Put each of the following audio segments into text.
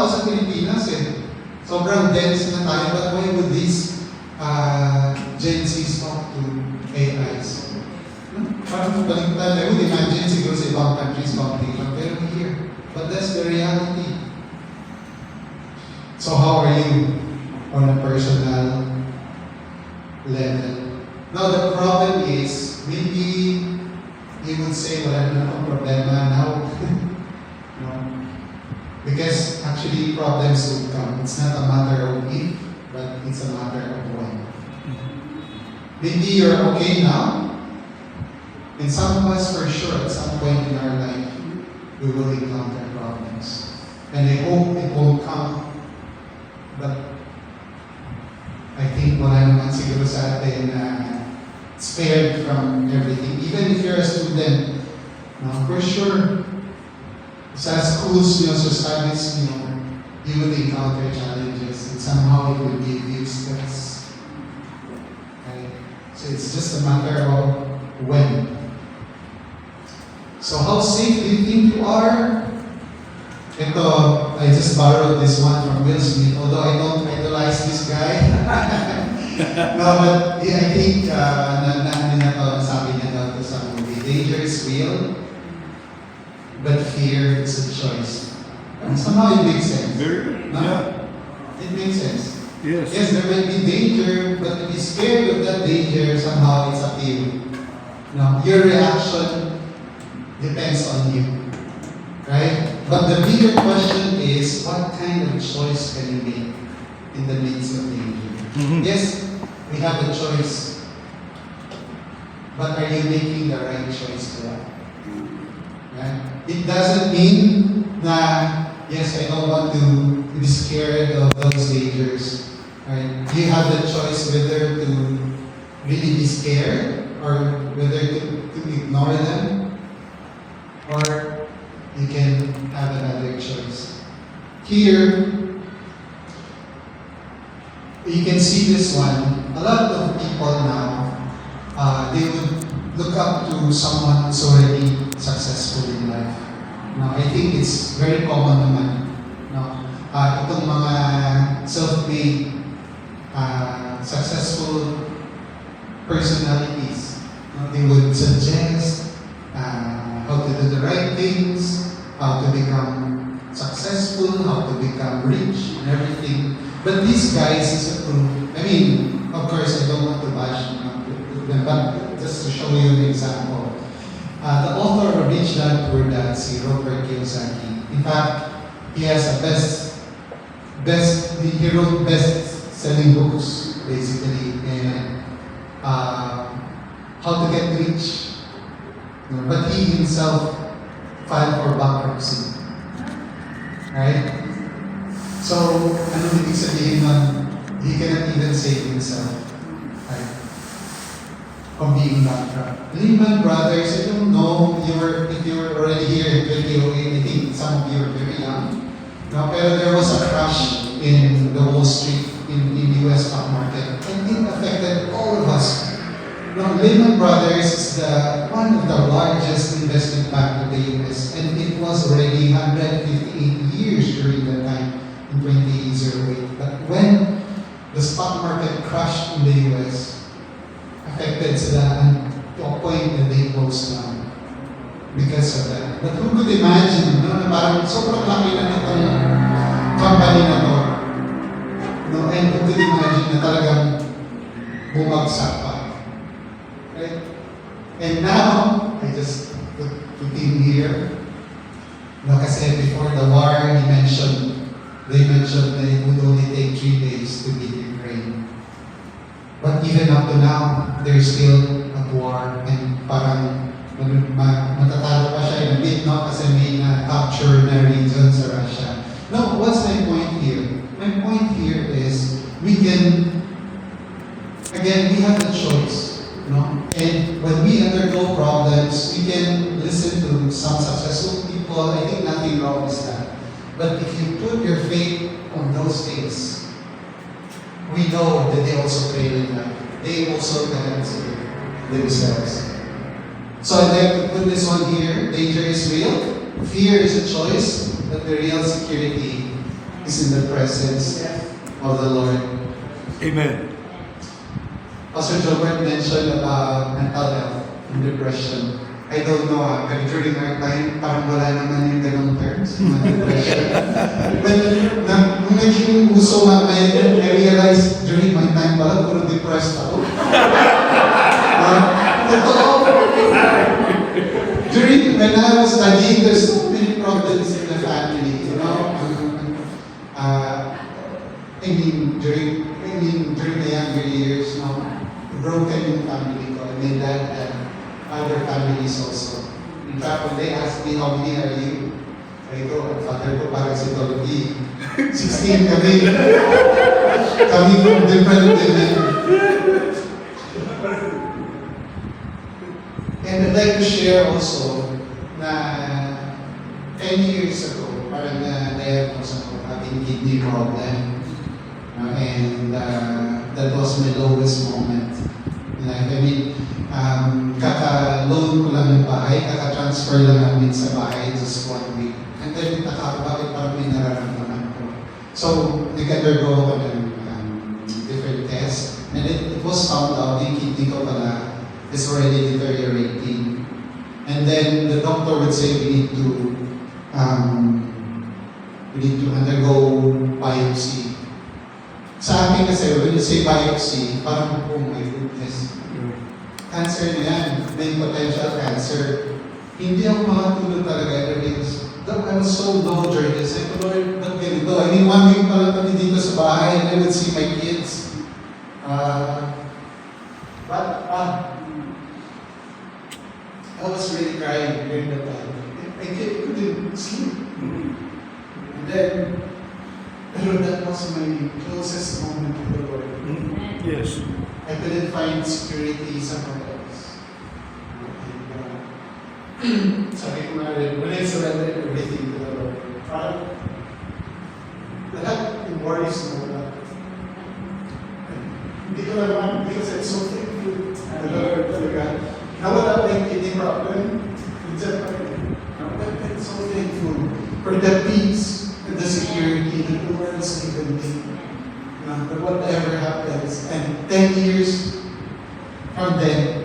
tao sa Pilipinas eh. Sobrang dense na tayo, but why would these Gen Z's talk to AIs? Parang baliktad, I would imagine siguro sa ibang countries talking, pero here. But that's the reality. So how are you on a personal level? Now the problem is, maybe you would say, wala na akong problema now. No? Because actually problems will come. It's not a matter of if, but it's a matter of when. Maybe you're okay now, and some of us for sure at some point in our life, we will encounter problems. And I hope it won't come, but I think wala naman siguro sa atin na spared from everything. Even if you're a student, for sure, sa schools, sa studies, you will encounter challenges, and somehow it will be useless. Okay? So it's just a matter of when. So how safe do you think you are? Ito, I just borrowed this one from Will Smith, although I don't idolize this guy. No, but I think sabi niya daw to sa movie, danger is real, but fear is a choice. And somehow it makes sense. No? Yeah. It makes sense. Yes. Yes, there might be danger, but to be scared of that danger, somehow it's up to you. No, your reaction depends on you. Right? But the bigger question is, what kind of choice can you make in the midst of danger? Mm-hmm. Yes, we have a choice. But are you making the right choice for that? Right? It doesn't mean that, yes, I don't want to be scared of those dangers. Right? You have the choice whether to really be scared or whether to ignore them, or you can have another choice. Here, you can see this one. A lot of people now, they would look up to someone who's already successful in life. Now, I think it's very common naman. No? Itong mga self-made, successful personalities, they would suggest how to do the right things, how to become successful, how to become rich, and everything. But these guys is a proof. I mean, of course, I don't want to bash them, but just to show you an example. The author of Rich Dad Poor Dad, si Robert Kiyosaki. In fact, he has a he wrote best-selling books, basically, and how to get rich. But he himself filed for bankruptcy. Right? So, ano ibig sabihin nun? He cannot even save himself. Right? From being bankrupt. Lehman Brothers, I don't know if you were already here in 2008, I think some of you are very young. No, pero there was a crash in the Wall Street, in the US stock market, and it affected all of us. No, Lehman Brothers is one of the largest investment bank in the US, and it was already 158 years during that time, in 2008. But when the stock market crashed in the US, affected sila to a point that they closed down because of that. But who could imagine, na parang sobrang laki na itong company na to, and who could imagine na talagang bumagsak pa. Right? And now, I just put in here, kasi before the war, they mentioned that it would only take 3 days to beat Ukraine. But even up to now, they're still at war, and parang matatalo pa siya in a bit, no? Kasi may capture na region sa Russia. No, what's my point here? My point here is, we have a choice, no? And when we undergo problems, we can listen to some successful people. I think nothing wrong with that. But if you put your faith on those things, we know that they also fail in life. They also cannot save themselves. So I'd like to put this one here. Danger is real. Fear is a choice, but the real security is in the presence of the Lord. Amen. Pastor Gilbert mentioned about mental health and depression. I don't know, pero during our time, parang wala naman yung ganong terms, mga depression. But nung naging uso nga, I realized during my time pala, puro depressed ako. When I was studying, there's so many problems in the family, you know. During the younger years, no, broken yung family ko, and my dad had other families also. In fact, when they asked me, how many are you? I go, ang father ko parang si Tologi. 16 kami. Kami from different women. And I'd like to share also na 10 years ago, parang na-diagnose ako having kidney problem. And that was my lowest moment. Kaka-loan ko lang yung bahay, kaka-transfer lang namin sa bahay just 1 week. And then, nakaka bakit parang may nararamdaman ko. So, nag-undergo ako ng different tests. And it was found out, yung kidney ko pala is already deteriorating. And then, the doctor would say we need to undergo biopsy. Sa akin kasi, when you say biopsy, parang, oh my goodness, cancer na yan, may potential cancer. Hindi ako makatulog talaga every day. I was so low during this. I said, Lord, ba't ganito? I mean, 1 week pa lang kami dito sa bahay and I would see my kids. I was really crying during that time. I couldn't sleep. And then, pero that was my closest moment to the Lord. Yes. I couldn't find security somewhere else. Sabi ko nga rin, when I surrendered everything to the Lord, lahat yung worries mo na. Hindi ko naman, because I'm so thankful to the Lord talaga. Nawala pa yung kidney problem. Diyan pa rin. I'm so thankful for the peace and the security that the Lord has given me. But whatever happens, and 10 years from then,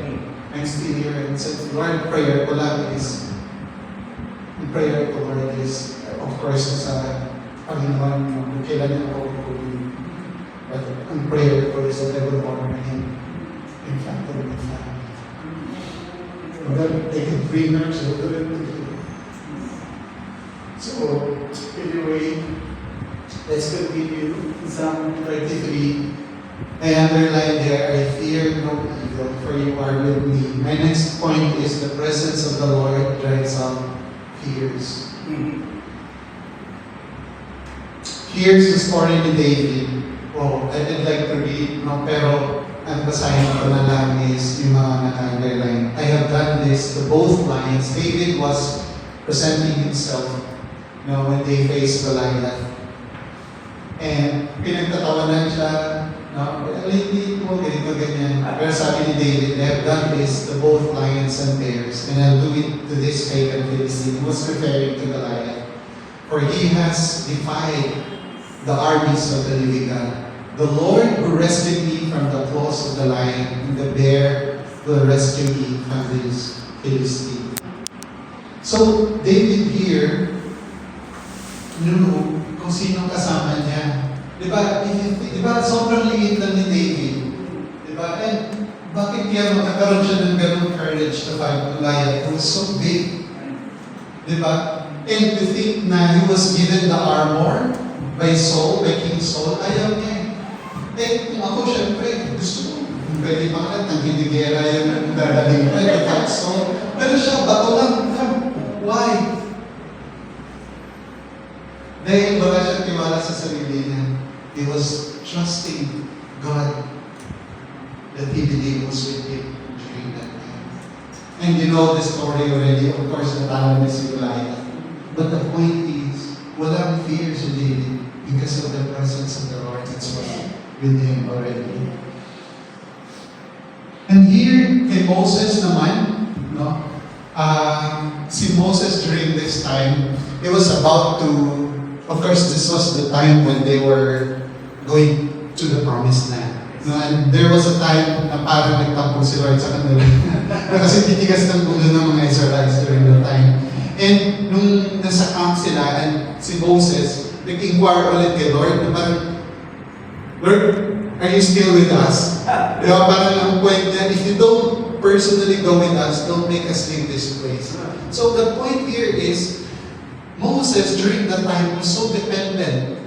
I'm still here and said, Lord, prayer ko lang is, the prayer ko, Lord, is, of course, sa Panginoon, kailan niya ako kukunin. But ang prayer ko is that I will honor Him in front of my family. And then they can bring our children to Him. So, anyway, let's continue. Psalm 33. I underline there, I fear no evil, for you are with me. My next point is the presence of the Lord drives out fears. Here's the story ni David. Oh, I'd like to read, no, pero ang basahin ko na lang is yung mga naka-underline. I have done this to both lines. David was presenting himself, when they faced Goliath. And pinagtatawanan siya, lately mo, ganito, ganyan. Pero sabi ni David, I have done this to both lions and bears, and I'll do it to this pagan Philistine. He was referring to Goliath. For he has defied the armies of the living God. The Lord who rescued me from the claws of the lion, and the bear will rescue me from this Philistine. So, David here knew kung sino kasama niya. Diba, sobrang liit lang ni David. Diba? And bakit kaya magkakaroon siya ng ganong courage to fight Goliath? It was so big. Diba? And to think na he was given the armor by Saul, by King Saul, ayaw niya. Kung ako, syempre, gusto ko. Pwede bakit nang hinigera yung dadaling ko, to fight Saul. Pero siya, bato lang. Why? Dahil wala siyang tiwala sa sarili niya. He was trusting God that he believed was with him during that time. And you know the story already, of course, natalo niya si Goliath. But the point is, walang fear si David because of the presence of the Lord that's with him already. And here, kay Moses naman, si Moses during this time, he was about to of course, this was the time when they were going to the promised land. No, and there was a time na parang nagtampo si Lord sa kanila. Kasi titigas ng ulo ng mga Israelites during that time. And nung nasa camp sila, and si Moses, nag-inquire ulit kay Lord, na parang, Lord, are you still with us? Diba, parang ang point niya, if you don't personally go with us, don't make us leave this place. So the point here is, Moses during that time was so dependent